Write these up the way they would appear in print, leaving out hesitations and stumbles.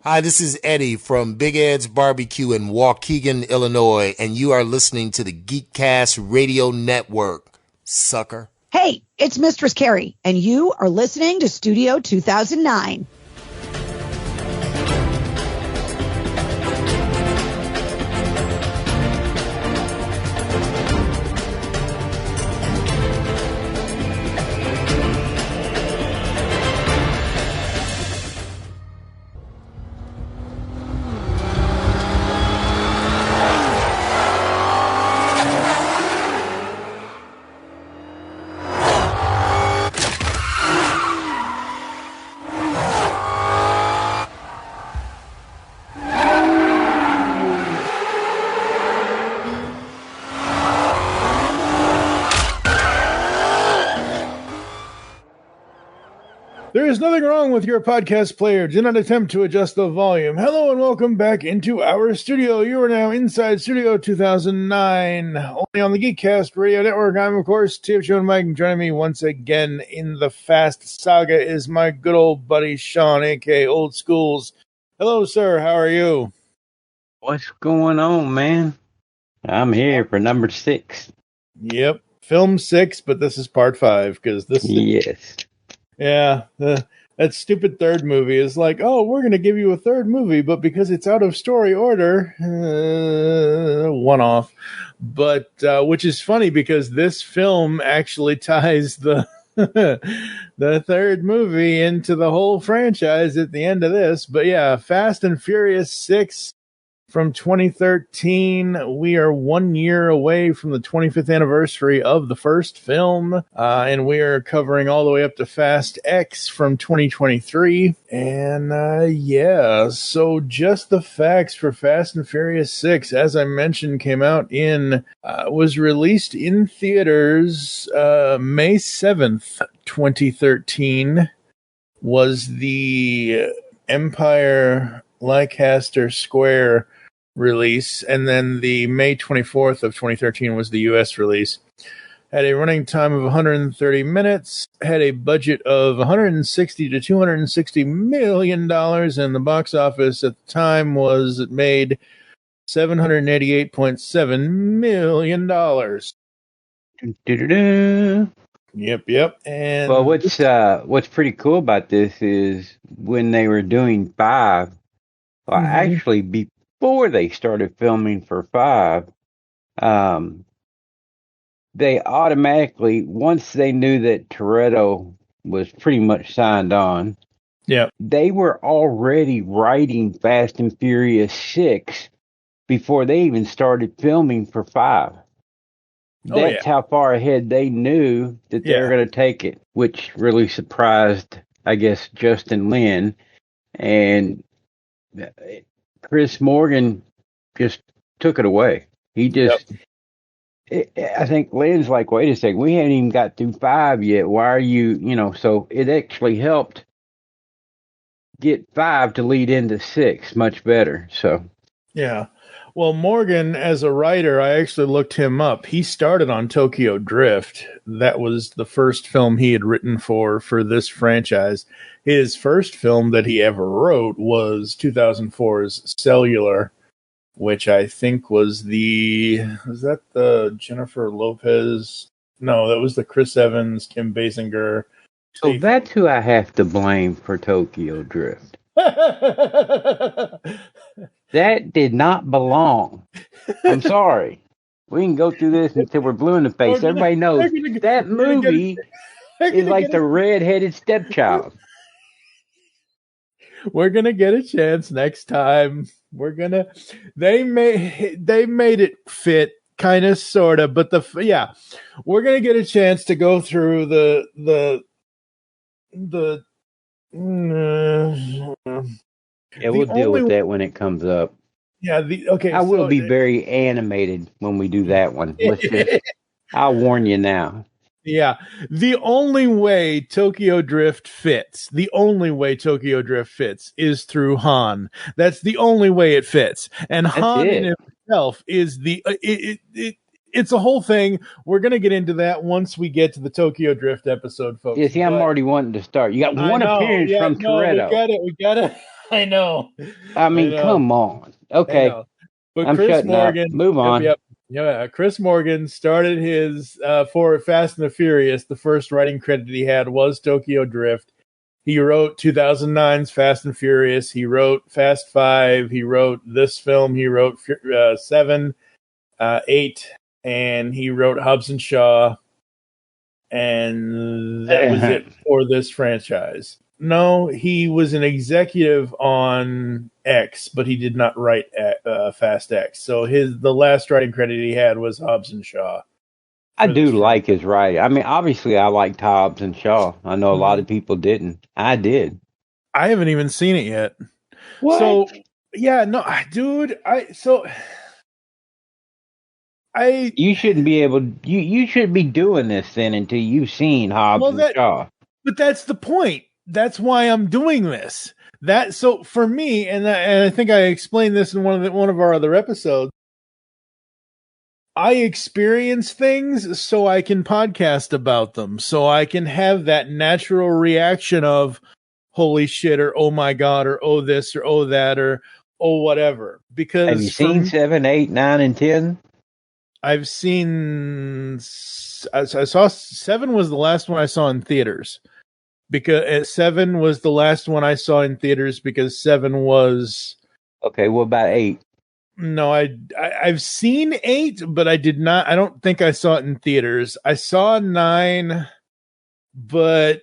Hi, this is Eddie from Big Ed's Barbecue in Waukegan, Illinois, and you are listening to the Geekcast Radio Network, sucker. Hey, it's Mistress Carrie, and you are listening to Studio 2009. There is nothing wrong with your podcast player. Do not attempt to adjust the volume. Hello and welcome back into our studio. You are now inside Studio 2009, only on the Geekcast Radio Network. I'm, of course, TFG1Mike, and joining me once again in the Fast Saga is my good old buddy Sean, a.k.a. OldSkoolz. Hello, sir. How are you? What's going on, man? I'm here for number 6. Yep. Film 6, but this is part 5, because this Yes. Yeah, that stupid third movie is like, oh, we're going to give you a third movie, but because it's out of story order, one off. But which is funny because this film actually ties the the third movie into the whole franchise at the end of this. But yeah, Fast and Furious 6 from 2013. We are 1 year away from the 25th anniversary of the first film, and we are covering all the way up to Fast X from 2023. And yeah, so just the facts for Fast and Furious 6, as I mentioned, came out was released in theaters May 7th, 2013, was the Empire Leicester Square release, and then the May 24th of 2013 was the US release. Had a running time of 130 minutes, had a budget of $160 to $260 million, and the box office at the time was it made $788.7 million. Yep. And well, what's pretty cool about this is when they were doing 5, actually before they started filming for 5, they automatically, once they knew that Toretto was pretty much signed on, they were already writing Fast and Furious 6 before they even started filming for 5. That's how far ahead they knew that they were going to take it, which really surprised, I guess, Justin Lin. And Chris Morgan just took it away. He just, I think Lynn's like, wait a second, we haven't even got through 5 yet. Why are you, so it actually helped get 5 to lead into 6 much better. So, yeah. Well, Morgan, as a writer, I actually looked him up. He started on Tokyo Drift. That was the first film he had written for this franchise. His first film that he ever wrote was 2004's Cellular, which I think was that the Jennifer Lopez? No, that was the Chris Evans, Kim Basinger. So that's who I have to blame for Tokyo Drift. That did not belong. I'm sorry. We can go through this until we're blue in the face. Everybody knows that movie is like the red-headed stepchild. We're gonna get a chance next time. They made it fit, kind of, sort of, but we're gonna get a chance to go through the. Yeah, we'll deal with that when it comes up. Yeah, I will be very animated when we do that one. I'll warn you now. Yeah, the only way Tokyo Drift fits is through Han. That's the only way it fits. And Han in himself is it's a whole thing. We're going to get into that once we get to the Tokyo Drift episode, folks. Yeah, see, I'm already wanting to start. You got one appearance from Toretto. We got it. I know. I mean, come on. Okay. But I'm Chris Morgan. Up. Move on. Yeah, Chris Morgan started his for Fast and the Furious. The first writing credit he had was Tokyo Drift. He wrote 2009's Fast and Furious. He wrote Fast 5. He wrote this film. He wrote 7, 8, and he wrote Hobbs and Shaw. And that was it for this franchise. No, he was an executive on X, but he did not write Fast X. So the last writing credit he had was Hobbs and Shaw. I do like his writing. I mean, obviously, I liked Hobbs and Shaw. I know a lot of people didn't. I did. I haven't even seen it yet. What? So, yeah, no, dude. You shouldn't be able. You shouldn't be doing this then until you've seen Hobbs and Shaw. But that's the point. That's why I'm doing this. So for me, and I think I explained this in one of our other episodes. I experience things so I can podcast about them, so I can have that natural reaction of holy shit, or oh my god, or oh this, or oh that, or oh whatever. Because have you seen 7, 8, 9, and 10? I've seen. I saw 7 was the last one I saw in theaters. Because 7 was the last one I saw in theaters because 7 was okay. What about 8? No, I've seen 8, but I did not. I don't think I saw it in theaters. I saw 9, but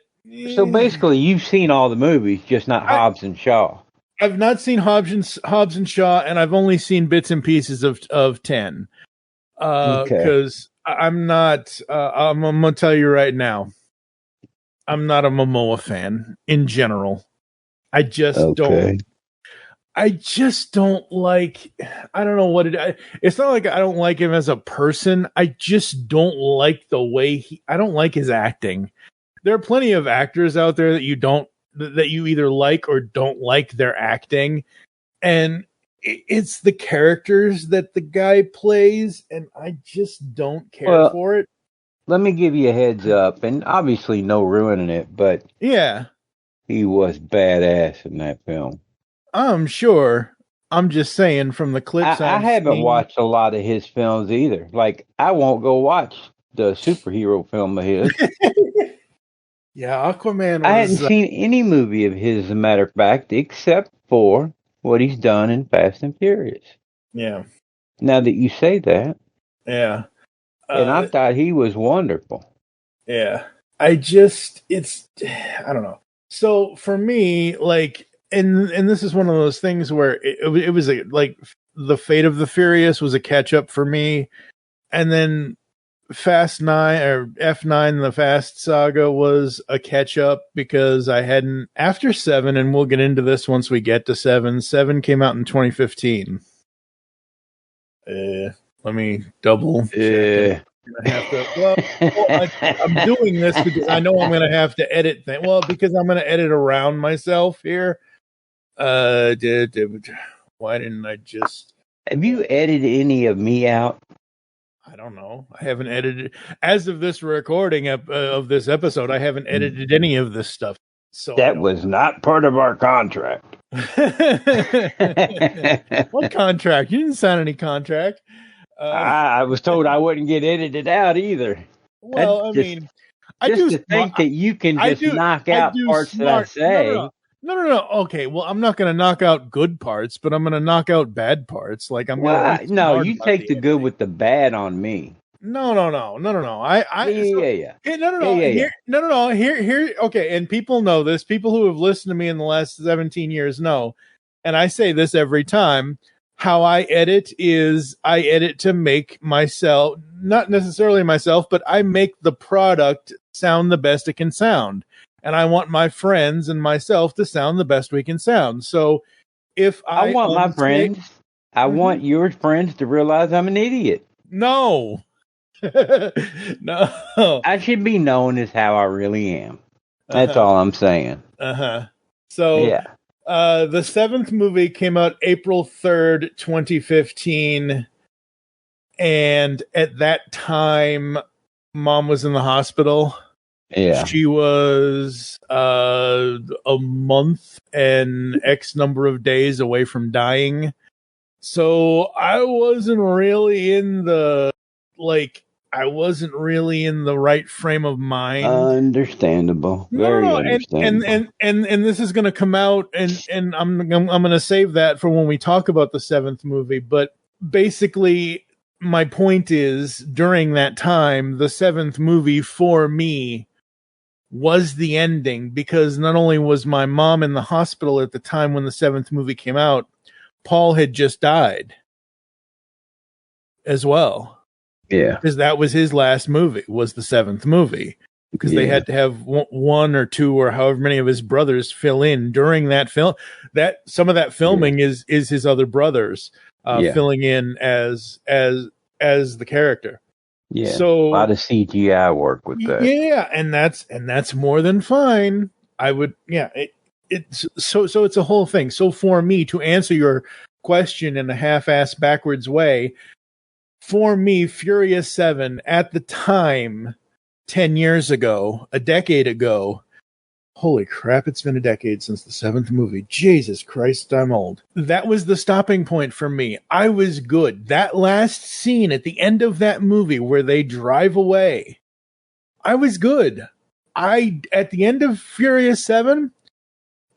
so basically, you've seen all the movies, just not Hobbs and Shaw. I've not seen Hobbs and Shaw, and I've only seen bits and pieces of 10. Because I'm not. I'm gonna tell you right now. I'm not a Momoa fan in general. I just don't. I just don't like. I don't know what it. It's not like I don't like him as a person. I just don't like the way I don't like his acting. There are plenty of actors out there that you either like or don't like their acting, and it's the characters that the guy plays, and I just don't care for it. Let me give you a heads up, and obviously no ruining it, but yeah, he was badass in that film. I'm sure. I'm just saying from the clips I haven't watched a lot of his films either. Like, I won't go watch the superhero film of his. Yeah, Aquaman. I hadn't seen any movie of his, as a matter of fact, except for what he's done in Fast and Furious. Yeah. Now that you say that. Yeah. And I thought he was wonderful. Yeah. I don't know. So for me, like, and this is one of those things where it was like the Fate of the Furious was a catch up for me. And then Fast 9 or F9, the Fast Saga was a catch up because I hadn't after 7, and we'll get into this once we get to 7. 7 came out in 2015. Let me double check. I'm doing this because I know I'm going to have to edit things. Well, because I'm going to edit around myself here. Why didn't I just... Have you edited any of me out? I don't know. I haven't edited... As of this recording of this episode, I haven't edited any of this stuff. So that was not part of our contract. What contract? You didn't sign any contract. I was told I wouldn't get edited out either. Well, I do think that you can just knock out parts that I say. No. Okay, well, I'm not going to knock out good parts, but I'm going to knock out bad parts. Like I'm going to. No, you take the good with the bad on me. No. No. Here. Okay, and people know this. People who have listened to me in the last 17 years know, and I say this every time. How I edit is I edit to make myself, not necessarily myself, but I make the product sound the best it can sound. And I want my friends and myself to sound the best we can sound. So if I want my friends, I want your friends to realize I'm an idiot. No. No. I should be known as how I really am. That's all I'm saying. So yeah. The 7th movie came out April 3rd, 2015. And at that time, Mom was in the hospital. Yeah. She was a month and X number of days away from dying. So I wasn't really in the right frame of mind. Understandable. Very understandable. And this is going to come out, and I'm going to save that for when we talk about the seventh movie. But basically, my point is, during that time, the seventh movie for me was the ending, because not only was my mom in the hospital at the time when the seventh movie came out, Paul had just died as well. Yeah. Because that was his last movie, was the seventh movie. Because they had to have one or two or however many of his brothers fill in during that film. That some of that filming is his other brothers filling in as the character. Yeah, so a lot of CGI work with that. Yeah, and that's more than fine. I would, it's it's a whole thing. So for me to answer your question in a half-assed backwards way, for me, Furious 7 at the time, 10 years ago, a decade ago, holy crap, it's been a decade since the seventh movie. Jesus Christ, I'm old. That was the stopping point for me. I was good. That last scene at the end of that movie where they drive away, I was good. At the end of Furious 7,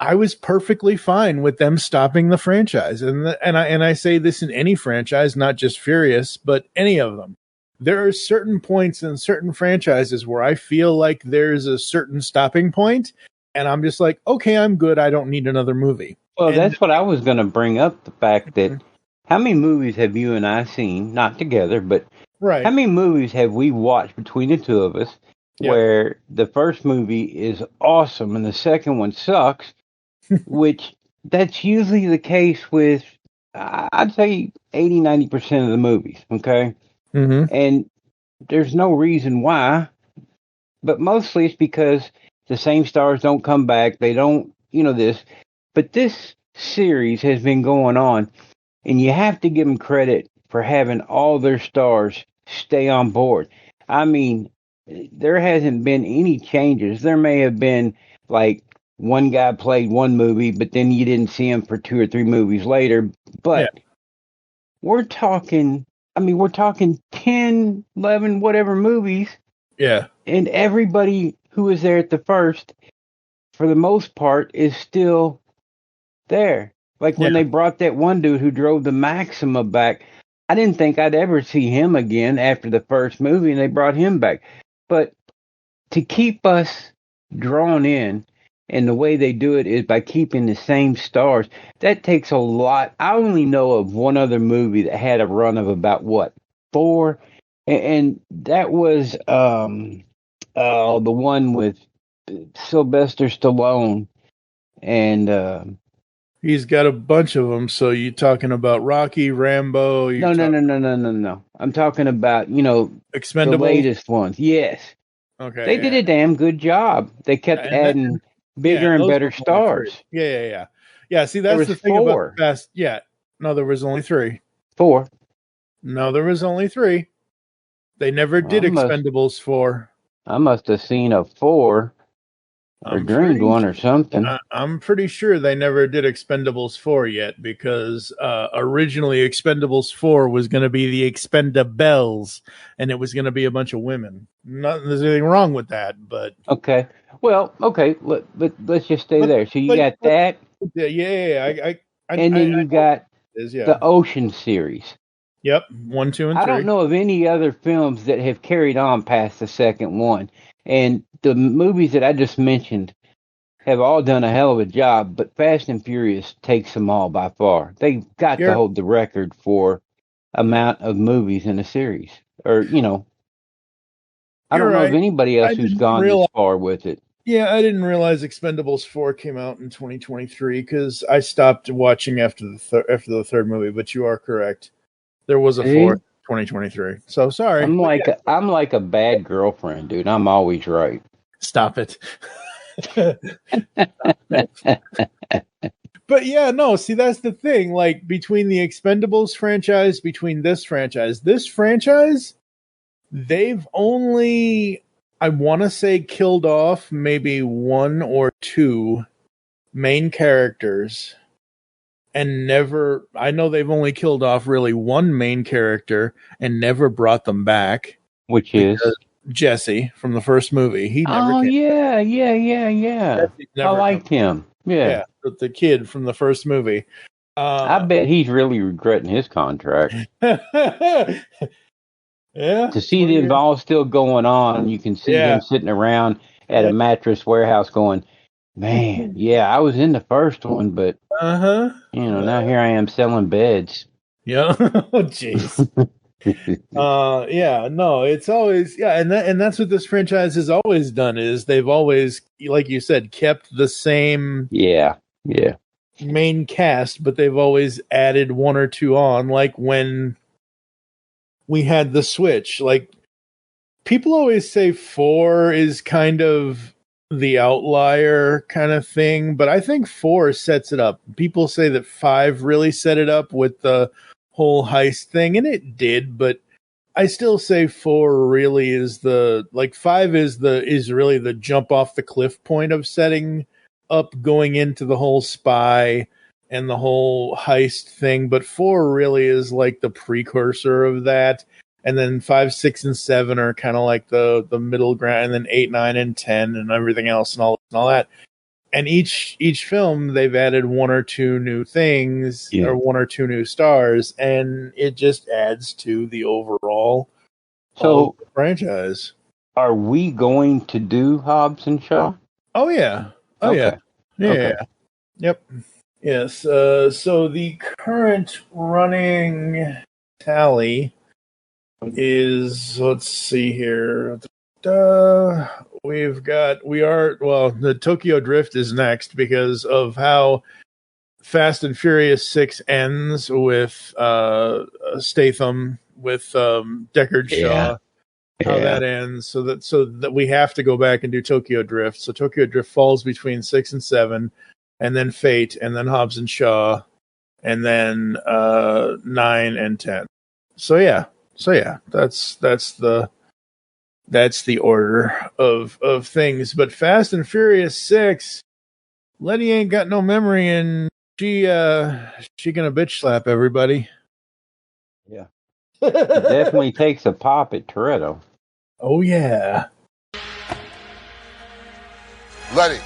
I was perfectly fine with them stopping the franchise. And I say this in any franchise, not just Furious, but any of them. There are certain points in certain franchises where I feel like there's a certain stopping point, and I'm just like, okay, I'm good. I don't need another movie. Well, that's what I was going to bring up, the fact that how many movies have you and I seen, not together, but how many movies have we watched between the two of us where the first movie is awesome and the second one sucks, which that's usually the case with, I'd say 80-90% of the movies, okay? Mm-hmm. And there's no reason why, but mostly it's because the same stars don't come back. They don't, this. But this series has been going on, and you have to give them credit for having all their stars stay on board. I mean, there hasn't been any changes. There may have been, like, one guy played one movie, but then you didn't see him for 2 or 3 movies later. But we're talking 10, 11, whatever movies. Yeah. And everybody who was there at the first, for the most part, is still there. Like when they brought that one dude who drove the Maxima back, I didn't think I'd ever see him again after the first movie, and they brought him back. But to keep us drawn in, and the way they do it is by keeping the same stars. That takes a lot. I only know of one other movie that had a run of about, 4? And that was the one with Sylvester Stallone. And he's got a bunch of them. So you're talking about Rocky, Rambo? No. I'm talking about, Expendables? The latest ones. Yes. Okay. They did a damn good job. They kept adding bigger and better stars. Yeah. See, that's the thing about Fast. Yeah. No, there was only 3. 4. No, there was only 3. They never did Expendables 4. I must have seen a 4 or dreamed one or something. I'm pretty sure they never did Expendables 4 yet, because originally Expendables 4 was going to be the Expendables, and it was going to be a bunch of women. There's anything wrong with that, but okay. Well, okay. Let's just stay there. So you got that. Yeah. And then you got the Ocean series. Yep, 1, 2, and 3. I don't know of any other films that have carried on past the second one. And the movies that I just mentioned have all done a hell of a job, but Fast and Furious takes them all by far. They've got to hold the record for amount of movies in a series. Or, I don't know of anybody else who's gone this far with it. Yeah, I didn't realize Expendables 4 came out in 2023 because I stopped watching after the third movie, but you are correct. There was a 4th 2023. So sorry. I'm like a bad girlfriend, dude. I'm always right. Stop it. But yeah, no, see, that's the thing. Like, between the Expendables franchise, between this franchise, they've only, I want to say killed off maybe one or two main characters, and never. I know they've only killed off really one main character and never brought them back. Which is Jesse from the first movie. He never. Oh yeah. I liked him. Yeah, the kid from the first movie. I bet he's really regretting his contract. Yeah. To see them all still going on, you can see him sitting around at a mattress warehouse going, man, yeah, I was in the first one, but now here I am selling beds. Yeah. Oh, jeez. It's always, and that's what this franchise has always done, is they've always, like you said, kept the same main cast, but they've always added one or two on, like when we had the Switch. Like, people always say 4 is kind of the outlier kind of thing, but I think 4 sets it up. People say that 5 really set it up with the whole heist thing, and it did, but I still say 4 really is 5 is really the jump off the cliff point of setting up going into the whole spy and the whole heist thing, but 4 really is like the precursor of that. And then 5, 6, and 7 are kind of like the middle ground, and then 8, 9, and 10 and everything else and all that. And each film, they've added one or two new things or one or two new stars, and it just adds to the overall franchise. Are we going to do Hobbs and Shaw? Oh, yeah. Yeah. Yep. Yes. So the current running tally is, let's see here. The Tokyo Drift is next because of how Fast and Furious 6 ends with Statham with Deckard Shaw. How that ends, so that we have to go back and do Tokyo Drift. So Tokyo Drift falls between 6 and 7, and then Fate, and then Hobbs and Shaw, and then 9 and 10. So that's the order of things. But Fast and Furious 6, Letty ain't got no memory, and she gonna bitch slap everybody. Yeah. It definitely takes a pop at Toretto. Oh yeah. Letty.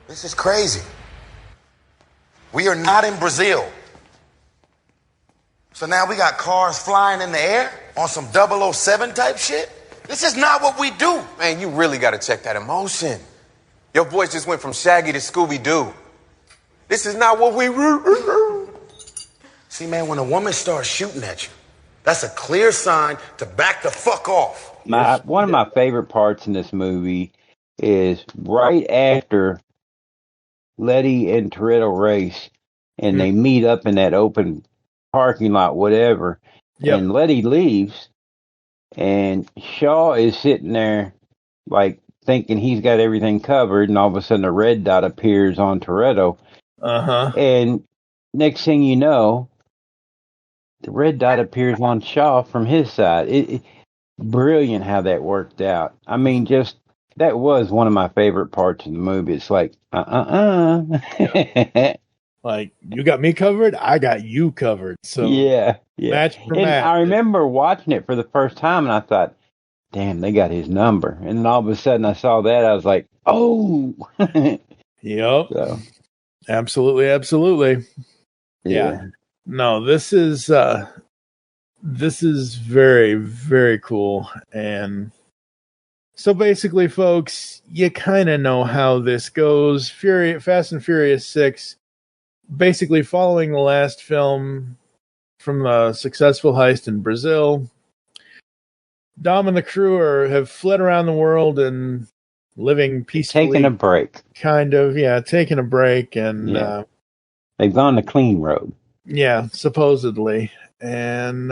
This is crazy. We are not in Brazil. So now we got cars flying in the air on some 007 type shit? This is not what we do. Man, you really got to check that emotion. Your voice just went from Shaggy to Scooby-Doo. This is not what we... See, man, when a woman starts shooting at you, that's a clear sign to back the fuck off. One of my favorite parts in this movie is right after Letty and Toretto race, and they meet up in that open parking lot, whatever. And Letty leaves, and Shaw is sitting there, like, thinking he's got everything covered, and all of a sudden a red dot appears on Toretto. And next thing you know, the red dot appears on Shaw from his side. Brilliant how that worked out. I mean, just that was one of my favorite parts of the movie. It's like, like, you got me covered, I got you covered. So match for match. I remember watching it for the first time, and I thought, damn, they got his number. And then all of a sudden I saw that, I was like, oh. Yep. So. Absolutely. Yeah. No, this is very, very cool. And so basically, folks, you kind of know how this goes. Fast and Furious 6, basically following the last film from a successful heist in Brazil. Dom and the crew have fled around the world and living peacefully. Taking a break. Kind of, taking a break. And they've gone the clean road. Yeah, supposedly. And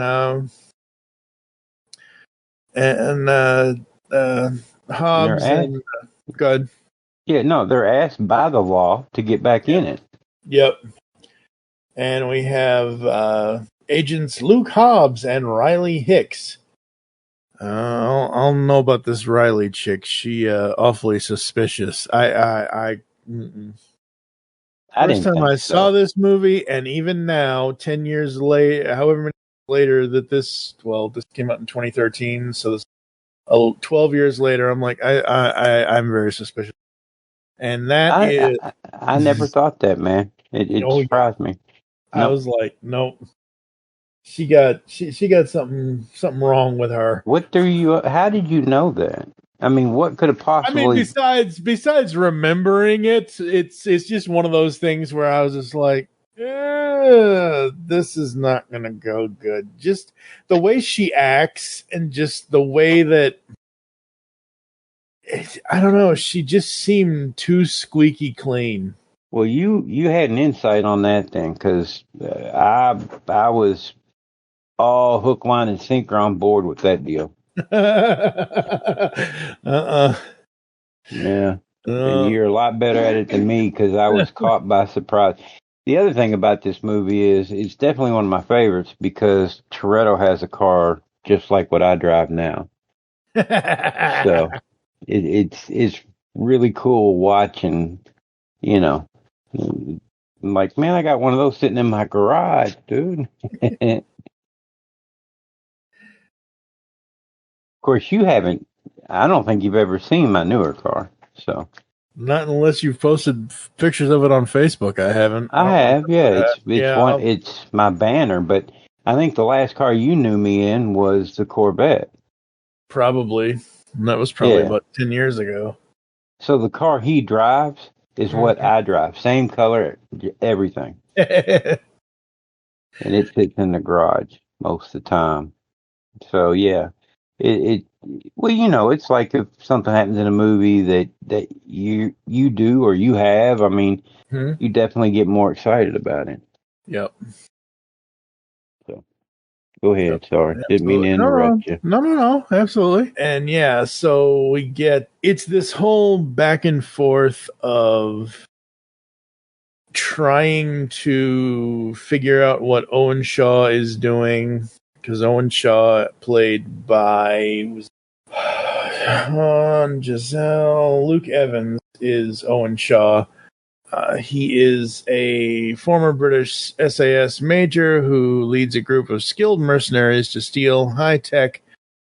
and Hobbs and good. Yeah, no, they're asked by the law to get back in it. Yep. And we have agents Luke Hobbs and Riley Hicks. I don't know about this Riley chick. She awfully suspicious. First time I saw this movie, and even now, 10 years later, however many years later that this came out in 2013, so this 12 years later, I'm like, I'm very suspicious. And that I never thought that, man. It surprised me. I was like, nope. She got something wrong with her. How did you know that? I mean, what could have possibly? I mean, besides remembering it, it's just one of those things where I was just like, this is not gonna go good. Just the way she acts and just the way that I don't know, she just seemed too squeaky clean. Well, you had an insight on that then, because I was all hook, line, and sinker on board with that deal. Yeah. And you're a lot better at it than me because I was caught by surprise. The other thing about this movie is it's definitely one of my favorites because Toretto has a car just like what I drive now. So it's really cool watching, you know. I'm like, man, I got one of those sitting in my garage, dude. Of course, you haven't. I don't think you've ever seen my newer car. So not unless you've posted pictures of it on Facebook. I haven't. I have, yeah. It's my banner, but I think the last car you knew me in was the Corvette. Probably. And that was probably about 10 years ago. So the car he drives is what I drive. Same color, everything. And it sits in the garage most of the time. So yeah, well, you know, it's like if something happens in a movie that you do or you have, I mean, you definitely get more excited about it. Yep. So go ahead. Yep. Sorry. Didn't mean to interrupt you. No, absolutely. And yeah, so it's this whole back and forth of trying to figure out what Owen Shaw is doing, because Owen Shaw, played by Giselle, Luke Evans, is Owen Shaw. He is a former British SAS major who leads a group of skilled mercenaries to steal high-tech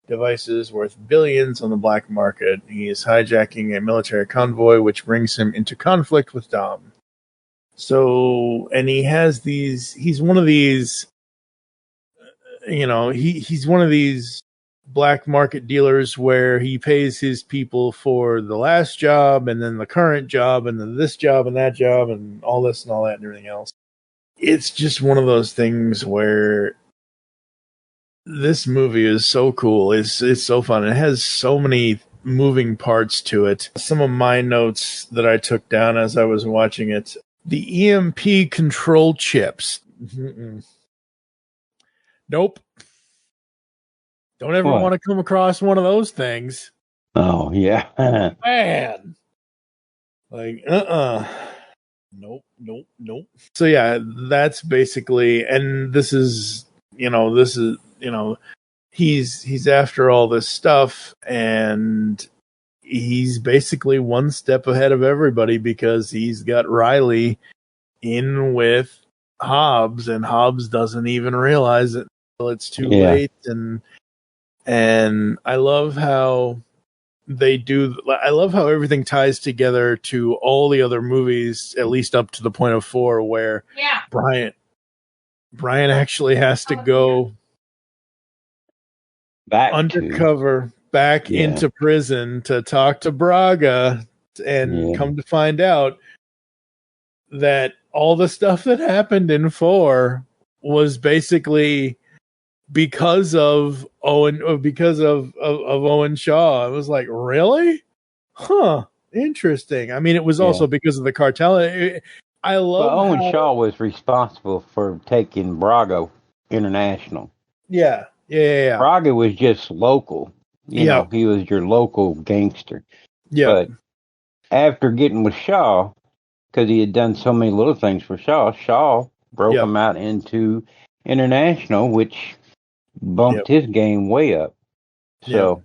devices worth billions on the black market. He is hijacking a military convoy, which brings him into conflict with Dom. So, and he's one of these, you know, he's one of these black market dealers where he pays his people for the last job and then the current job and then this job and that job and all this and all that and everything else. It's just one of those things where this movie is so cool. It's so fun. It has so many moving parts to it. Some of my notes that I took down as I was watching it. The EMP control chips. Nope. Don't ever want to come across one of those things. Oh, yeah. Man. Like, Nope. So, yeah, that's basically, and he's after all this stuff, and he's basically one step ahead of everybody because he's got Riley in with Hobbs, and Hobbs doesn't even realize it until it's too late. And I love how I love how everything ties together to all the other movies, at least up to the point of 4, where Brian actually has to go back undercover into prison to talk to Braga and come to find out that all the stuff that happened in 4 was basically because of Owen Shaw. I was like, really? Huh. Interesting. I mean, it was also because of the cartel. I love Owen Shaw was responsible for taking Braga international. Yeah. Braga was just local. You know, he was your local gangster. Yeah. But after getting with Shaw, because he had done so many little things for Shaw, Shaw broke him out into international, which bumped his game way up. So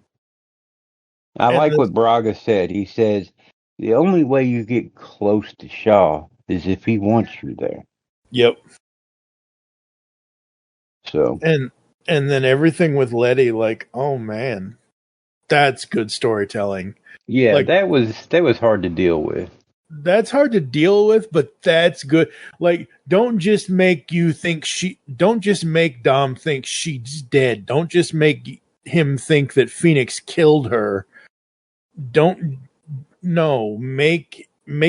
I like what Braga said. He says, the only way you get close to Shaw is if he wants you there. Yep. So and then everything with Letty, like, oh man, that's good storytelling. Yeah, like, that was hard to deal with. That's hard to deal with, but that's good. Like, don't just make Dom think she's dead. Don't just make him think that Phoenix killed her. Make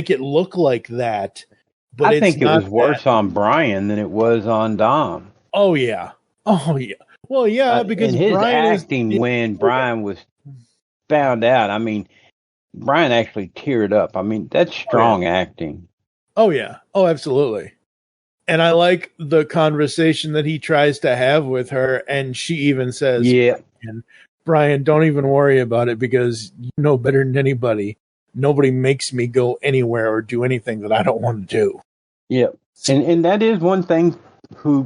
it look like that. But I think it was worse on Brian than it was on Dom. Oh yeah. Well, yeah, because and his Brian acting when Brian was found out. I mean, Brian actually teared up. I mean, that's strong acting. Oh yeah. Oh, absolutely. And I like the conversation that he tries to have with her, and she even says, "Yeah, Brian, don't even worry about it because you know better than anybody. Nobody makes me go anywhere or do anything that I don't want to do." Yeah, and that is one thing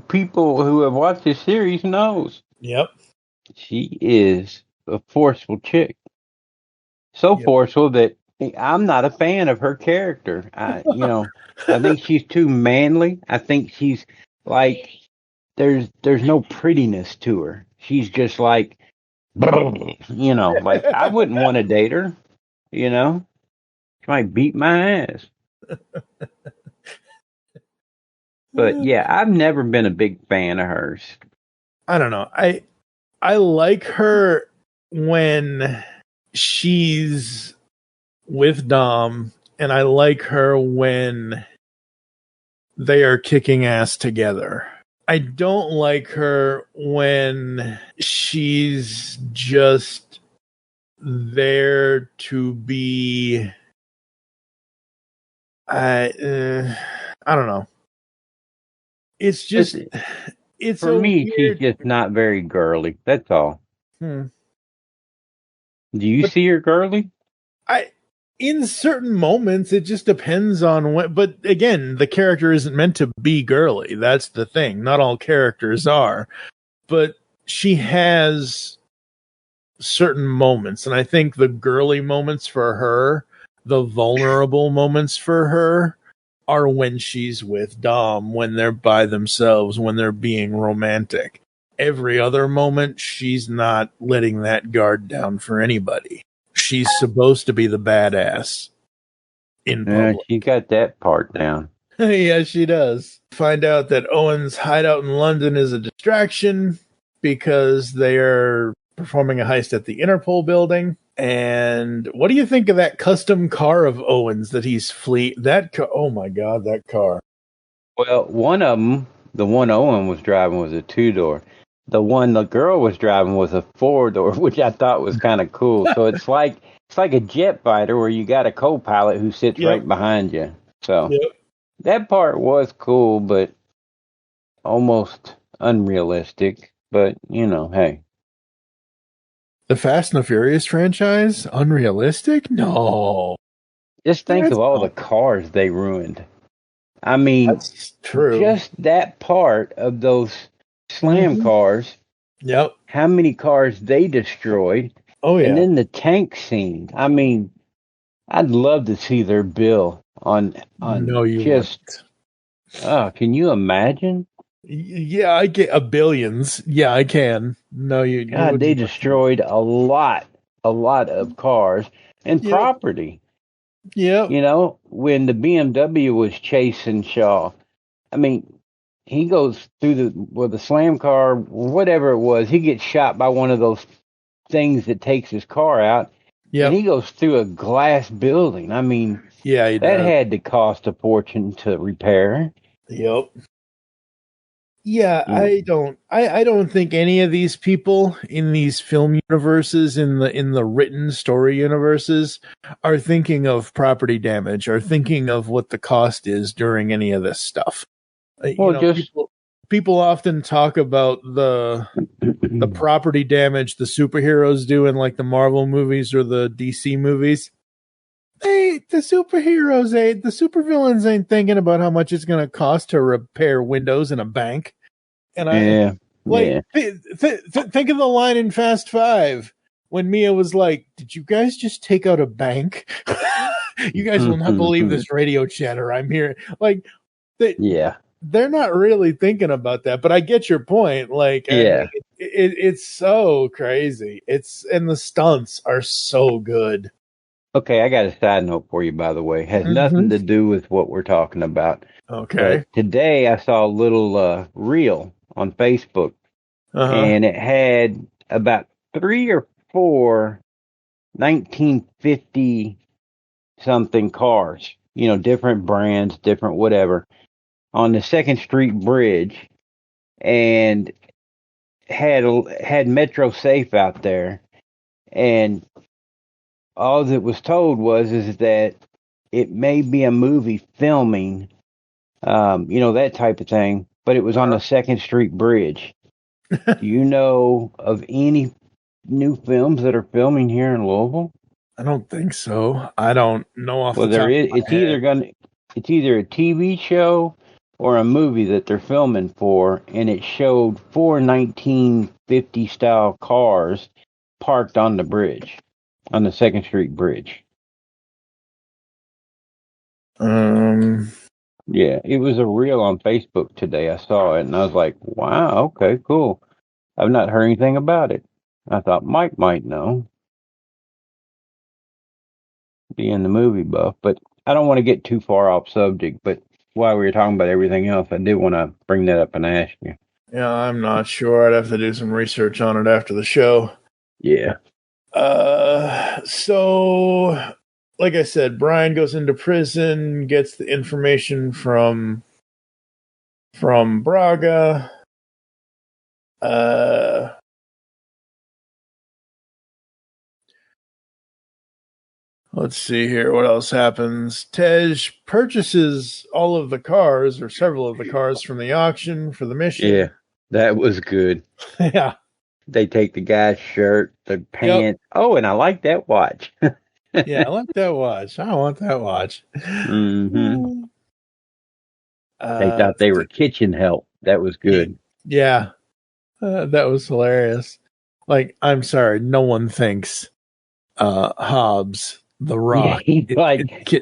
people who have watched this series knows. Yep, she is a forceful chick. So forceful that I'm not a fan of her character. I think she's too manly. I think she's like there's no prettiness to her. She's just like, like I wouldn't want to date her. She might beat my ass. But yeah, I've never been a big fan of hers. I don't know. I like her when she's with Dom, and I like her when they are kicking ass together. I don't like her when she's just there to be. I don't know. It's just it's for me. She's just not very girly. That's all. Do you see her girly? In certain moments, it just depends on what. But again, the character isn't meant to be girly. That's the thing. Not all characters are, but she has certain moments, and I think the girly moments for her, the vulnerable moments for her, are when she's with Dom, when they're by themselves, when they're being romantic. Every other moment, she's not letting that guard down for anybody. She's supposed to be the badass in public. Yeah, she got that part down. Yeah, she does. Find out that Owen's hideout in London is a distraction because they are performing a heist at the Interpol building. And what do you think of that custom car of Owen's that he's oh my God, that car. Well, one of them, the one Owen was driving, was a 2-door. The one the girl was driving was a 4-door, which I thought was kind of cool. So it's like a jet fighter where you got a co-pilot who sits right behind you. So that part was cool, but almost unrealistic. But, hey. The Fast and the Furious franchise? Unrealistic? No. Just think of all the cars they ruined. I mean, that's true. Just that part of those slam cars. Yep. How many cars they destroyed. Oh, yeah. And then the tank scene. I mean, I'd love to see their bill on no, you just. Oh, can you imagine? Yeah, I get billions. Yeah, I can. No, God, they destroyed a lot of cars and property. Yeah. When the BMW was chasing Shaw, I mean, he goes through the slam car, whatever it was, he gets shot by one of those things that takes his car out. Yeah. And he goes through a glass building. I mean, that had to cost a fortune to repair. Yep. Yeah, I don't think any of these people in these film universes, in the written story universes, are thinking of property damage or thinking of what the cost is during any of this stuff. Well, people often talk about the property damage the superheroes do in like the Marvel movies or the DC movies. The supervillains ain't thinking about how much it's going to cost to repair windows in a bank. And think of the line in Fast 5 when Mia was like, "Did you guys just take out a bank? You guys will not believe this radio chatter I'm hearing." Like, they're not really thinking about that, but I get your point. Like, I mean, it's so crazy. And the stunts are so good. Okay, I got a side note for you, by the way. It has nothing to do with what we're talking about. Okay. But today I saw a little reel on Facebook, and it had about 3 or 4 1950-something cars, different brands, different whatever, on the 2nd Street Bridge, and had Metro Safe out there, and all that was told is that it may be a movie filming, that type of thing, but it was on the 2nd Street Bridge. Do you know of any new films that are filming here in Louisville? I don't think so. I don't know off the top of my head. It's either a TV show or a movie that they're filming for, and it showed 4 1950 style cars parked on the bridge, on the 2nd Street Bridge. Yeah, it was a reel on Facebook today. I saw it, and I was like, wow, okay, cool. I've not heard anything about it. I thought Mike might know, being the movie buff, but I don't want to get too far off subject, but while we were talking about everything else, I did want to bring that up and ask you. Yeah, I'm not sure. I'd have to do some research on it after the show. Yeah. So, like I said, Brian goes into prison, gets the information from Braga. Let's see here. What else happens? Tej purchases all of the cars, or several of the cars, from the auction for the mission. Yeah, that was good. Yeah. They take the guy's shirt, the pants. Yep. Oh, and I like that watch. Yeah, I like that watch. I want that watch. Mm-hmm. They thought they were kitchen help. That was good. Yeah. That was hilarious. Like, I'm sorry, no one thinks Hobbs, the Rock.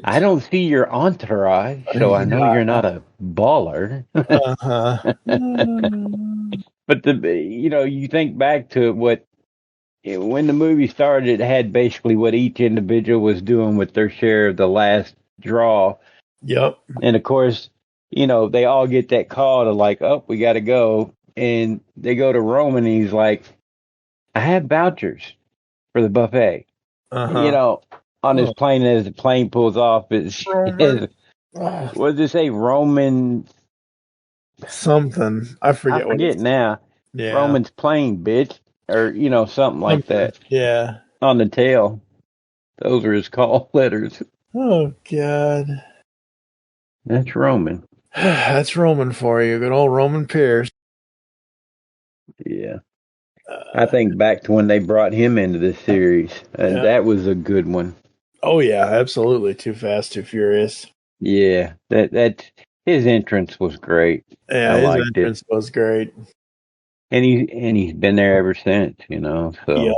I don't see your entourage, so I know you're not a baller. But you think back to when the movie started, it had basically what each individual was doing with their share of the last draw. Yep. And of course, they all get that call to like, oh, we got to go. And they go to Roman and he's like, I have vouchers for the buffet. On his plane, as the plane pulls off, what does it say? Roman something. I forget now. Yeah. Roman's plane, bitch. Or, something like that. Yeah. On the tail. Those are his call letters. Oh, God. That's Roman. That's Roman for you. Good old Roman Pierce. Yeah. I think back to when they brought him into this series. And that was a good one. Oh, yeah. Absolutely. Too Fast, Too Furious. Yeah. That his entrance was great. Yeah, his entrance was great. And he's been there ever since, so yep.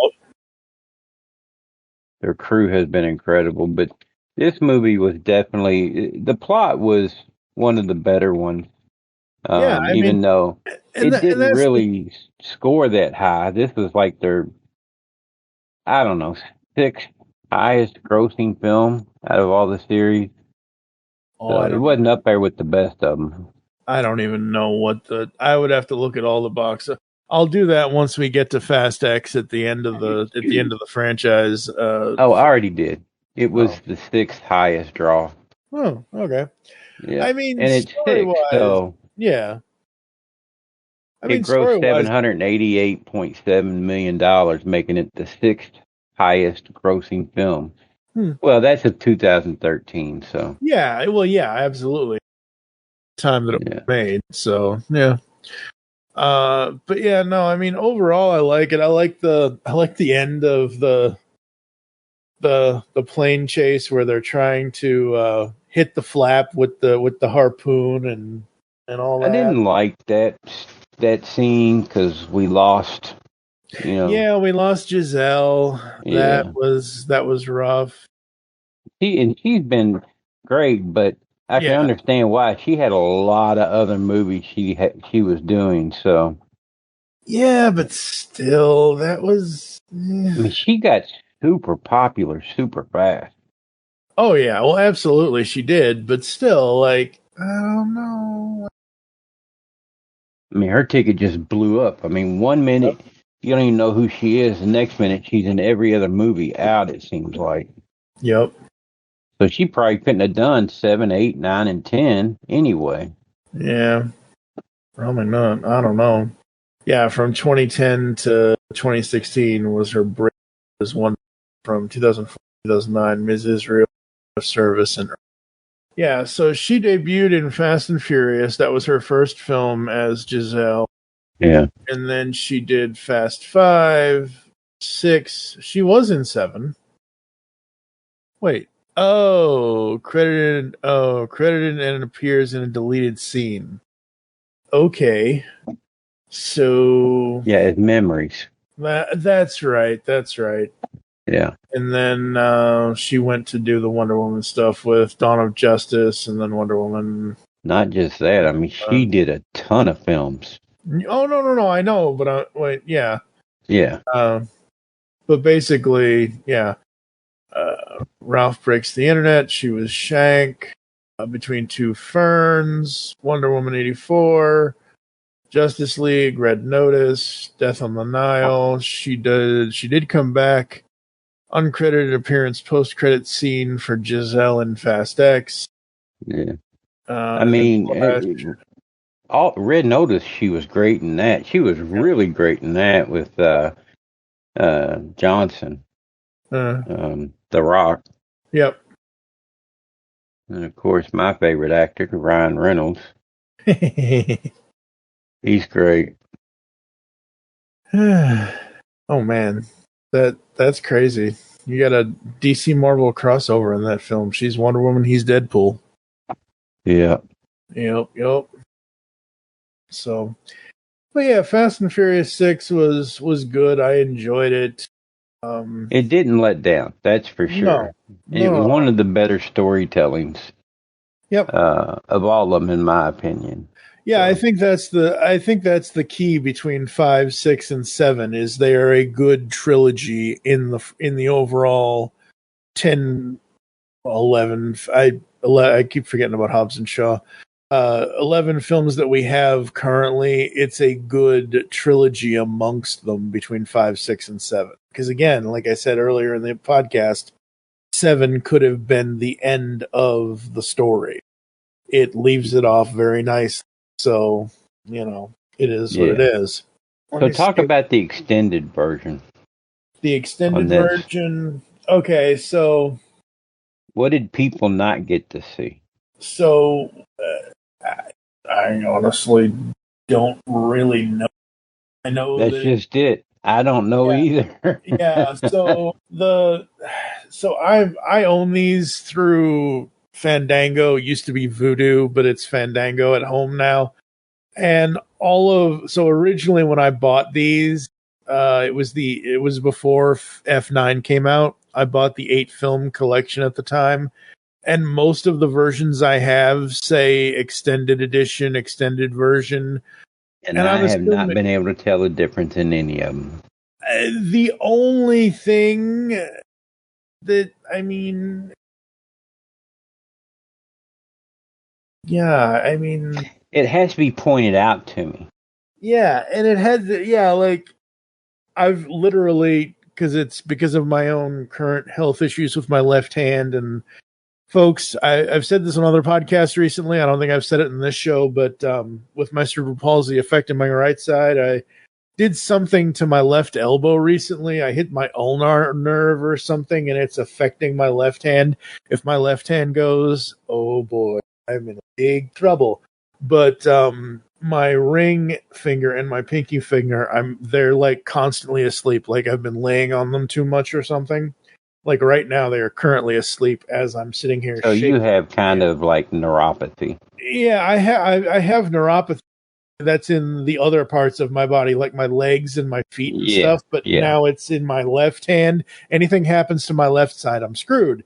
Their crew has been incredible. But this movie was definitely, the plot was one of the better ones. Even though it didn't really score that high. This was like their, I don't know, 6th highest grossing film out of all the series. So it wasn't up there with the best of them. I don't even know I would have to look at all the boxes. I'll do that once we get to Fast X at the end of the franchise. I already did. It was the 6th highest draw. Oh, okay. Yeah. I mean, and it's 6, so yeah. It grossed $788.7 million, making it the 6th highest grossing film. Well, that's of 2013, so. Yeah, well, yeah, absolutely. Time that it was made, so, yeah. But yeah, no, I mean, overall, I like it. I like the end of the plane chase where they're trying to hit the flap with the harpoon and all that. I didn't like that scene because we lost. Yeah, we lost Giselle. Yeah. That was rough. She's been great, but I can understand why. She had a lot of other movies she was doing. So yeah, but still, that was. I mean, she got super popular super fast. Oh yeah, well, absolutely, she did. But still, like, I don't know. I mean, her ticket just blew up. I mean, 1 minute you don't even know who she is. The next minute she's in every other movie out. It seems like. Yep. So she probably couldn't have done 7, 8, 9, and 10 anyway. Yeah, probably not. I don't know. Yeah, from 2010 to 2016 was her break. Was one from 2004 2009, Ms. Israel of Service and. Yeah, so she debuted in Fast and Furious. That was her first film as Giselle. Yeah. And then she did Fast 5, 6. She was in 7. Wait. Credited and appears in a deleted scene. Okay. So yeah, it's memories. That's right. Yeah. And then she went to do the Wonder Woman stuff with Dawn of Justice and then Wonder Woman. Not just that. I mean, she did a ton of films. Oh, no. I know, but wait, yeah. Yeah. But basically, yeah. Ralph Breaks the Internet. She was Shank. Between Two Ferns. Wonder Woman 84. Justice League. Red Notice. Death on the Nile. She did come back. Uncredited appearance post-credit scene for Giselle in Fast X. Yeah. I mean, all Red Notice, she was great in that. She was really great in that with Johnson. The Rock. Yep. And of course, my favorite actor, Ryan Reynolds. He's great. Oh man, that's crazy. You got a DC Marvel crossover in that film. She's Wonder Woman, he's Deadpool. Yeah. Yep. So, but yeah, Fast and Furious 6 was good. I enjoyed it. It didn't let down, that's for sure. No. It was one of the better storytellings. Yep. Of all of them, in my opinion. Yeah, so. I think that's the key between 5, 6, and 7 is they are a good trilogy in the overall 10, 11. I keep forgetting about Hobbs and Shaw. 11 films that we have currently. It's a good trilogy amongst them between 5, 6, and 7. Because again, like I said earlier in the podcast, 7 could have been the end of the story. It leaves it off very nicely. So, it is what it is. So talk about the extended version. The extended version. Okay, so. What did people not get to see? So, I honestly don't really know. I know that's just it. I don't know either. Yeah, so I own these through Fandango. It used to be Vudu, but it's Fandango at home now. And so originally when I bought these, it was before F9 came out. I bought the 8 film collection at the time. And most of the versions I have say extended edition, extended version. And I have not been able to tell the difference in any of them. The only thing that, it has to be pointed out to me. Yeah, and it had, like, I've literally, because of my own current health issues with my left hand, and folks, I've said this on other podcasts recently. I don't think I've said it in this show, but with my cerebral palsy affecting my right side, I did something to my left elbow recently. I hit my ulnar nerve or something, and it's affecting my left hand. If my left hand goes, oh boy, I'm in big trouble. But my ring finger and my pinky finger, they're like constantly asleep. Like I've been laying on them too much or something. Like right now, they are currently asleep as I'm sitting here. So you have kind of like neuropathy. Yeah, I have neuropathy. That's in the other parts of my body, like my legs and my feet and stuff. But now it's in my left hand. Anything happens to my left side, I'm screwed.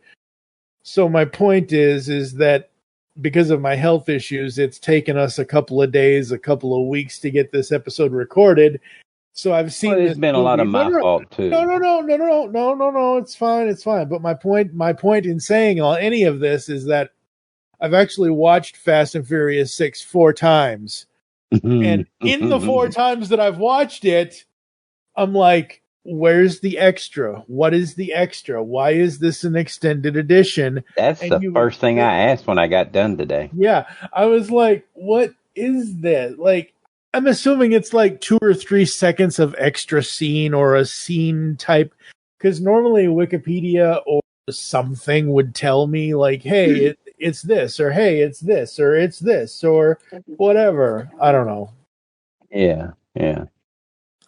So my point is that because of my health issues, it's taken us a couple of days, a couple of weeks to get this episode recorded. So I've seen. Well, it's been a lot of my fault too. No. It's fine. But my point in saying any of this is that I've actually watched Fast and Furious 6 4 times. And in the 4 times that I've watched it, I'm like, where's the extra? What is the extra? Why is this an extended edition? That's the first thing I asked when I got done today. Yeah. I was like, what is this? Like, I'm assuming it's like 2 or 3 seconds of extra scene or a scene type. Because normally Wikipedia or something would tell me like, hey, it's this, or hey, it's this, or it's this, or whatever. I don't know. Yeah.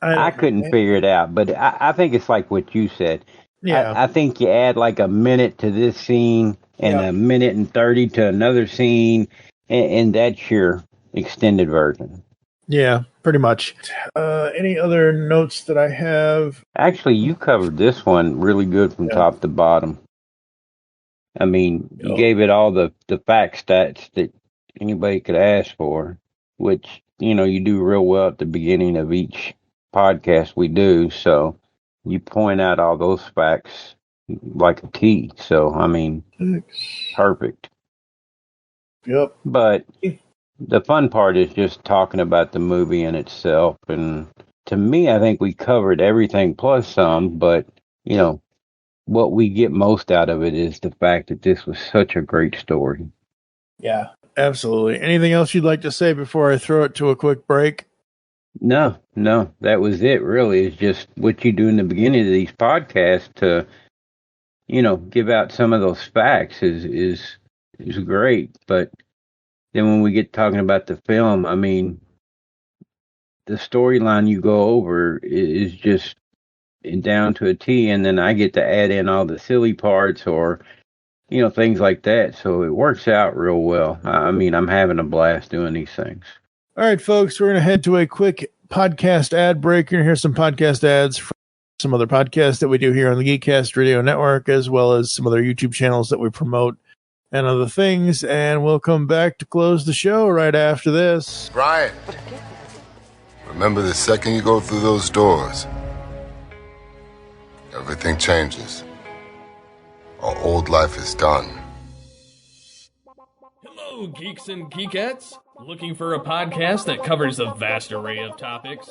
I couldn't figure it out, but I think it's like what you said. Yeah. I think you add like a minute to this scene and a minute and 30 to another scene, and that's your extended version. Yeah, pretty much. Any other notes that I have? Actually, you covered this one really good from top to bottom. I mean, you gave it all the fact stats that anybody could ask for, which, you do real well at the beginning of each podcast we do. So you point out all those facts like a T. So, I mean, perfect. Yep. But the fun part is just talking about the movie in itself. And to me, I think we covered everything plus some, but, what we get most out of it is the fact that this was such a great story. Yeah, absolutely. Anything else you'd like to say before I throw it to a quick break? No, that was it, really. It's just what you do in the beginning of these podcasts to, give out some of those facts is great. But then when we get talking about the film, I mean, the storyline you go over is just down to a T, and then I get to add in all the silly parts or, things like that. So it works out real well. I mean, I'm having a blast doing these things. All right, folks, we're going to head to a quick podcast ad break. You're going to hear some podcast ads from some other podcasts that we do here on the Geekcast Radio Network, as well as some other YouTube channels that we promote and other things. And we'll come back to close the show right after this. Brian, remember the second you go through those doors, everything changes. Our old life is done. Hello, geeks and geekettes. Looking for a podcast that covers a vast array of topics?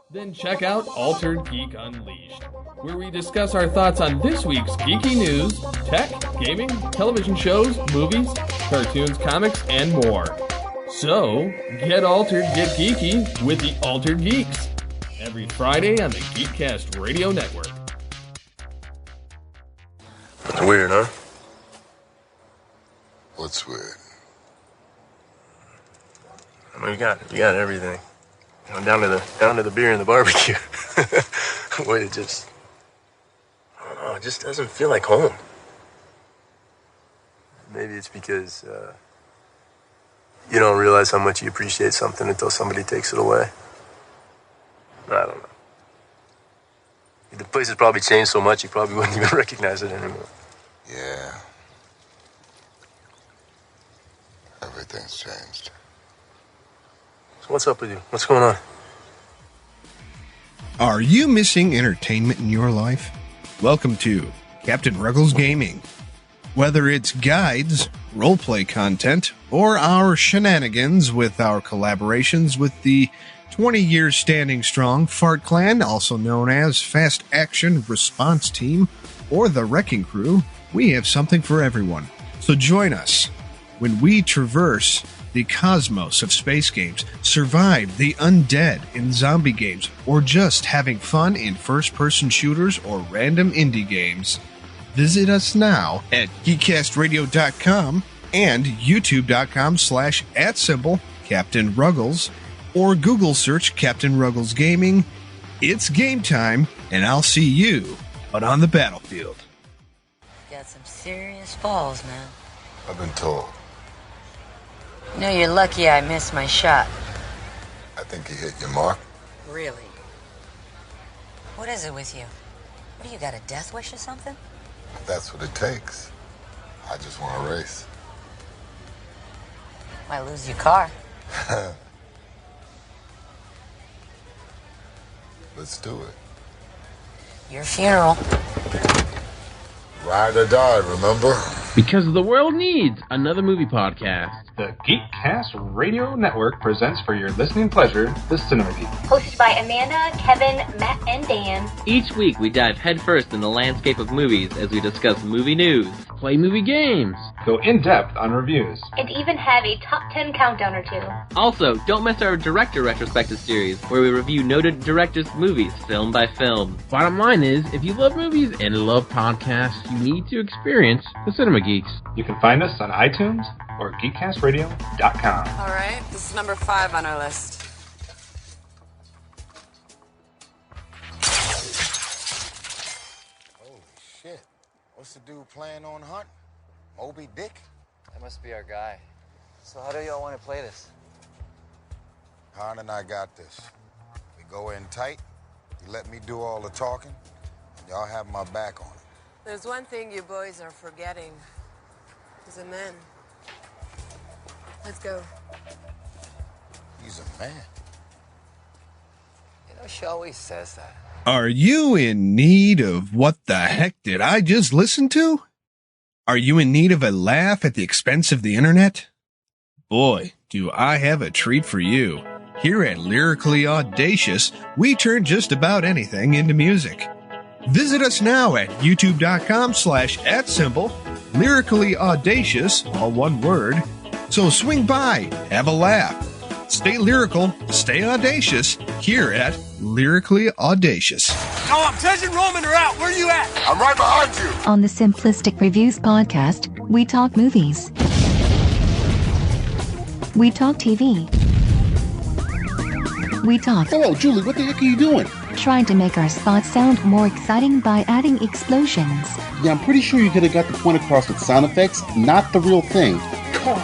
Then check out Altered Geek Unleashed, where we discuss our thoughts on this week's geeky news, tech, gaming, television shows, movies, cartoons, comics, and more. So, get altered, get geeky with the Altered Geeks. Every Friday on the Geekcast Radio Network. That's weird, huh? What's weird? I mean, we got everything. Down to the beer and the barbecue. Wait, it just, I don't know, it just doesn't feel like home. Maybe it's because you don't realize how much you appreciate something until somebody takes it away. I don't know. The place has probably changed so much you probably wouldn't even recognize it anymore. Yeah. Everything's changed. So what's up with you? What's going on? Are you missing entertainment in your life? Welcome to Captain Ruggles Gaming. Whether it's guides, roleplay content, or our shenanigans with our collaborations with the 20 years standing strong Fart Clan, also known as Fast Action Response Team, or the Wrecking Crew, we have something for everyone. So join us when we traverse the cosmos of space games, survive the undead in zombie games, or just having fun in first-person shooters or random indie games. Visit us now at geekcastradio.com and youtube.com/@Captain Ruggles or Google search Captain Ruggles Gaming. It's game time, and I'll see you out on the battlefield. Got some serious balls, man. I've been told. You know, you're lucky I missed my shot. I think you hit your mark. Really? What is it with you? What do you got, a death wish or something? That's what it takes. I just want to race. Might lose your car. Let's do it. Your funeral. Ride or die, remember? Because the world needs another movie podcast. The Geekcast Radio Network presents for your listening pleasure the Cinema Geek. Hosted by Amanda, Kevin, Matt, and Dan. Each week we dive headfirst in the landscape of movies as we discuss movie news, play movie games, go in-depth on reviews, and even have a top 10 countdown or two. Also, don't miss our director retrospective series, where we review noted directors' movies film by film. Bottom line is, if you love movies and love podcasts, you need to experience the Cinema Geeks. You can find us on iTunes or geekcastradio.com. All right, this is number 5 on our list. Holy shit. What's the dude playing on Hunt? Moby Dick? That must be our guy. So how do y'all want to play this? Han and I got this. We go in tight, you let me do all the talking, and y'all have my back on it. There's one thing you boys are forgetting. He's a man. Let's go. He's a man. You know, she always says that. Are you in need of what the heck did I just listen to? Are you in need of a laugh at the expense of the internet? Boy, do I have a treat for you. Here at Lyrically Audacious, we turn just about anything into music. Visit us now at youtube.com/@symbol, Lyrically Audacious, all one word. So swing by, have a laugh. Stay lyrical, stay audacious, here at Lyrically Audacious. Tom, Tez and Roman are out. Where are you at? I'm right behind you. On the Simplistic Reviews podcast, we talk movies. We talk TV. We talk... Hello, Julie, what the heck are you doing? Trying to make our spots sound more exciting by adding explosions. Yeah, I'm pretty sure you could have got the point across with sound effects, not the real thing. Car.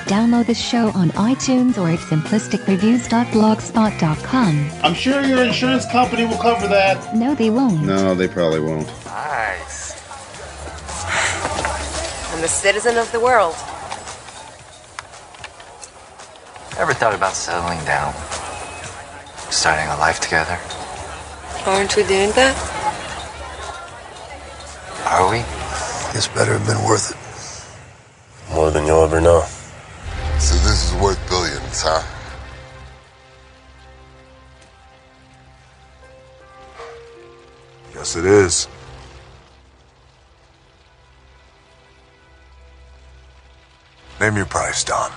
Download the show on iTunes or at simplisticreviews.blogspot.com. I'm sure your insurance company will cover that. No, they won't. No, they probably won't. Nice. I'm a citizen of the world. Ever thought about settling down? Starting a life together? Aren't we doing that? Are we? This better have been worth it. More than you'll ever know. So this is worth billions, huh? Yes, it is. Name your price, Don.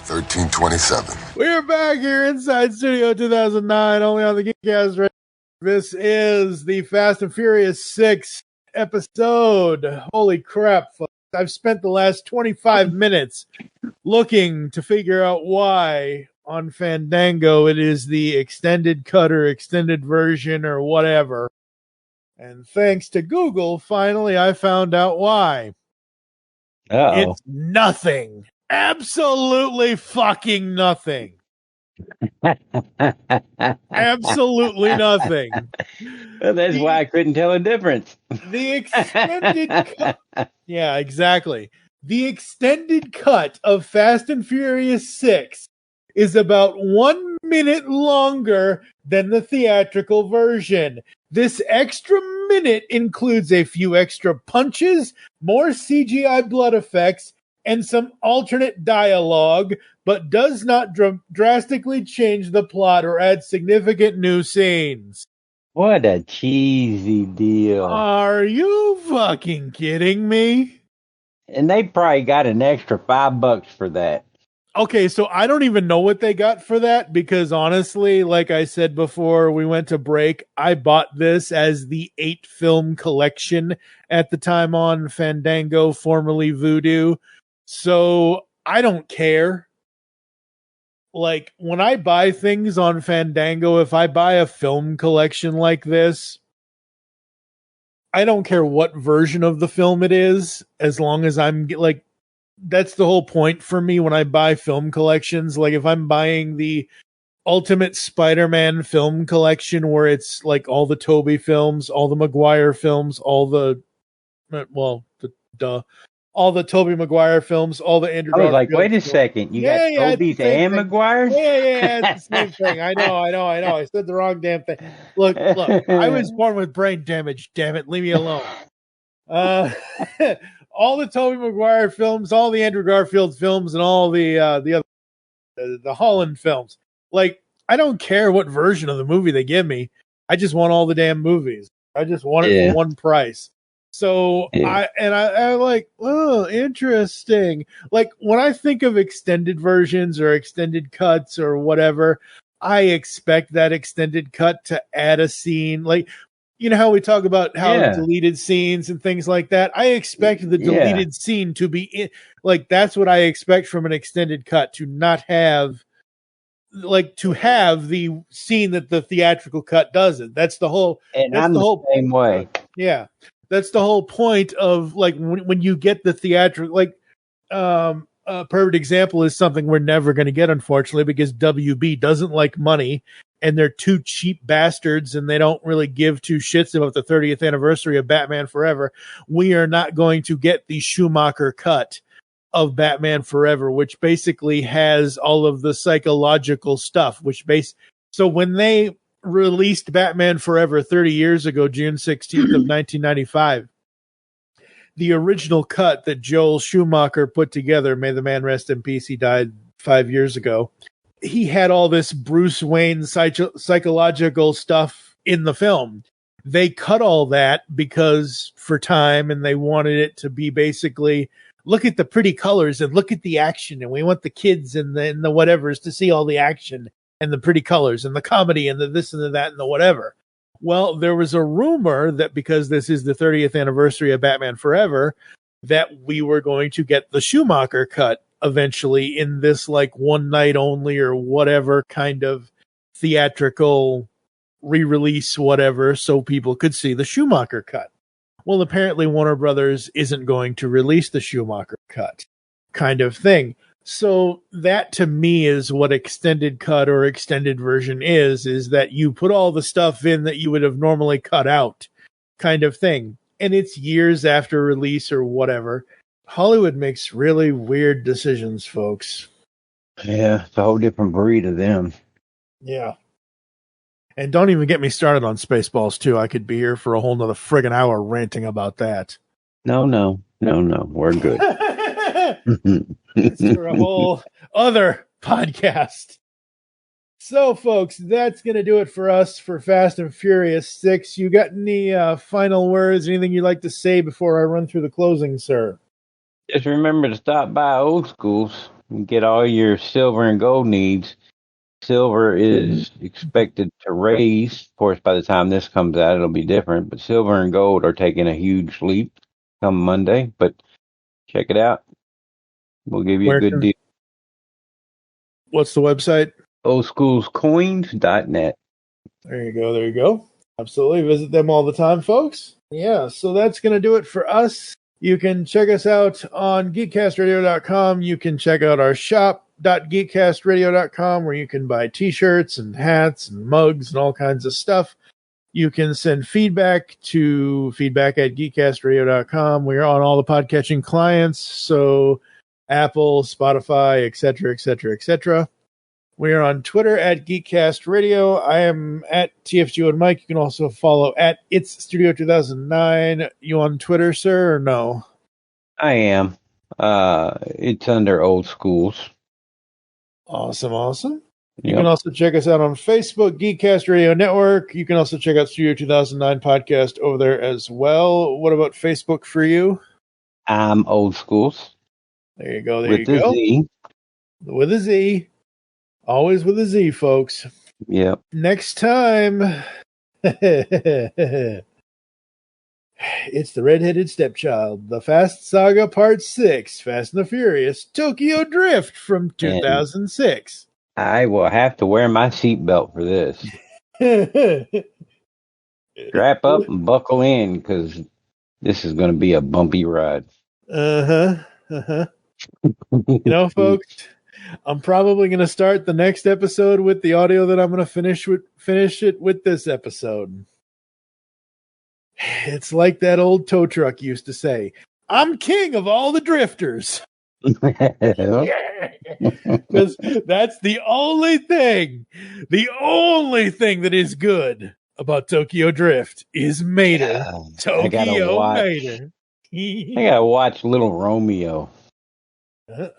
$13.27. We're back here inside Studio 2009, only on the Geekcast Radio. This is the Fast and Furious 6 episode. Holy crap, folks. I've spent the last 25 minutes looking to figure out why on Fandango it is the extended cut or extended version or whatever. And thanks to Google, finally I found out why. Uh-oh. It's nothing. Absolutely fucking nothing. Absolutely nothing. Well, that's why I couldn't tell a difference. The extended cut. Yeah, exactly. The extended cut of Fast and Furious 6 is about 1 minute longer than the theatrical version. This extra minute includes a few extra punches, more CGI blood effects, and some alternate dialogue, but does not drastically change the plot or add significant new scenes. What a cheesy deal. Are you fucking kidding me? And they probably got an extra $5 for that. Okay, so I don't even know what they got for that because honestly, like I said before we went to break, I bought this as the 8-film collection at the time on Fandango, formerly Vudu. So I don't care. Like when I buy things on Fandango, if I buy a film collection like this, I don't care what version of the film it is, as long as I'm like, that's the whole point for me when I buy film collections. Like if I'm buying the Ultimate Spider-Man film collection where it's like all the Tobey films, all the Maguire films, all the Tobey Maguire films, all the Andrew I was like, Garfield wait a films. second, you got Tobey's and Maguire's? Yeah, it's the same thing. I know. I said the wrong damn thing. Look, I was born with brain damage. Damn it, leave me alone. All the Tobey Maguire films, all the Andrew Garfield films, and all the other the Holland films. Like, I don't care what version of the movie they give me. I just want all the damn movies. I just want it for one price. So I like, oh, interesting. Like when I think of extended versions or extended cuts or whatever, I expect that extended cut to add a scene. Like, you know how we talk about how deleted scenes and things like that? I expect the deleted scene to be like, that's what I expect from an extended cut, to not have, like, to have the scene that the theatrical cut doesn't. That's the whole, same way. Yeah. That's the whole point of, like, when you get the theatrical, like, a perfect example is something we're never going to get, unfortunately, because WB doesn't like money and they're two cheap bastards and they don't really give two shits about the 30th anniversary of Batman Forever. We are not going to get the Schumacher cut of Batman Forever, which basically has all of the psychological stuff, so when they released Batman Forever 30 years ago, June 16th of 1995, the original cut that Joel Schumacher put together, may the man rest in peace, he died 5 years ago, he had all this Bruce Wayne psychological stuff in the film. They cut all that because for time, and they wanted it to be basically, look at the pretty colors and look at the action, and we want the kids and the whatevers to see all the action and the pretty colors and the comedy and the this and the that and the whatever. Well, there was a rumor that because this is the 30th anniversary of Batman Forever, that we were going to get the Schumacher cut eventually in this, like, one night only or whatever kind of theatrical re-release, whatever, so people could see the Schumacher cut. Well, apparently Warner Brothers isn't going to release the Schumacher cut kind of thing. So that to me is what extended cut or extended version is that you put all the stuff in that you would have normally cut out kind of thing. And it's years after release or whatever. Hollywood makes really weird decisions, folks. Yeah, it's a whole different breed of them. Yeah. And don't even get me started on Spaceballs 2. I could be here for a whole nother friggin' hour ranting about that. No. We're good. It's for a whole other podcast. So, folks, that's going to do it for us for Fast and Furious 6. You got any final words, anything you'd like to say before I run through the closing, sir? Just remember to stop by OldSkoolz and get all your silver and gold needs. Silver is expected to raise. Of course, by the time this comes out, it'll be different. But silver and gold are taking a huge leap come Monday. But check it out. We'll give you a good deal. What's the website? OldSkoolzCoins.net. There you go. Absolutely. Visit them all the time, folks. Yeah, so that's going to do it for us. You can check us out on geekcastradio.com. You can check out our shop.geekcastradio.com, where you can buy t-shirts and hats and mugs and all kinds of stuff. You can send feedback to feedback@geekcastradio.com. We're on all the podcatching clients, so Apple, Spotify, etc., etc., etc. We are on Twitter @GeekCastRadio. I am @TFG1Mike. You can also follow @It'sStudio2009. You on Twitter, sir, or no? I am. It's under OldSkoolz. Awesome. You can also check us out on Facebook, Geekcast Radio Network. You can also check out Studio 2009 podcast over there as well. What about Facebook for you? I'm OldSkoolz. There you go. With the Z. With a Z. Always with a Z, folks. Yep. Next time, it's the redheaded stepchild, the Fast Saga Part 6, Fast and the Furious, Tokyo Drift from 2006. And I will have to wear my seatbelt for this. Strap up and buckle in, because this is going to be a bumpy ride. You know, folks, I'm probably going to start the next episode with the audio that I'm going to finish it with this episode. It's like that old tow truck used to say, I'm king of all the drifters. Because that's the only thing that is good about Tokyo Drift is Mater. Tokyo Mater. I gotta watch Little Romeo.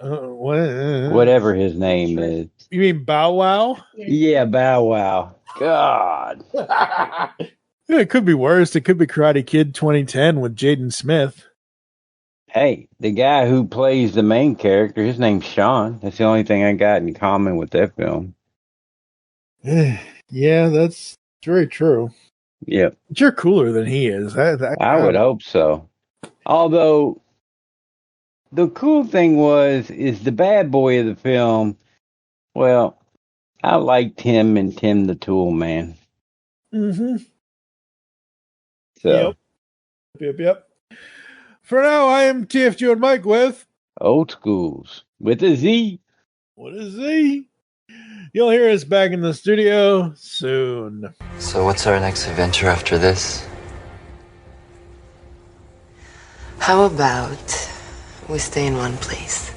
Whatever his name is. You mean Bow Wow? Yeah, Bow Wow. God. It could be worse. It could be Karate Kid 2010 with Jaden Smith. Hey, the guy who plays the main character, his name's Sean. That's the only thing I got in common with that film. Yeah, that's very true. Yep. But you're cooler than he is. I would hope so. Although, the cool thing is the bad boy of the film, well, I liked him and Tim the Tool Man. Mm-hmm. So. Yep. For now, I am TFG1Mike with OldSkoolz with a Z. What a Z. You'll hear us back in the studio soon. So what's our next adventure after this? How about we stay in one place?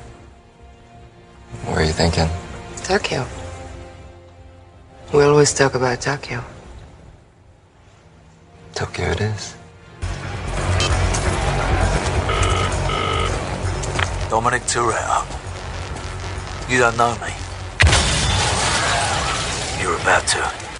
Where are you thinking? Tokyo. We always talk about Tokyo. Tokyo it is. Dominic Toretto. You don't know me. You're about to.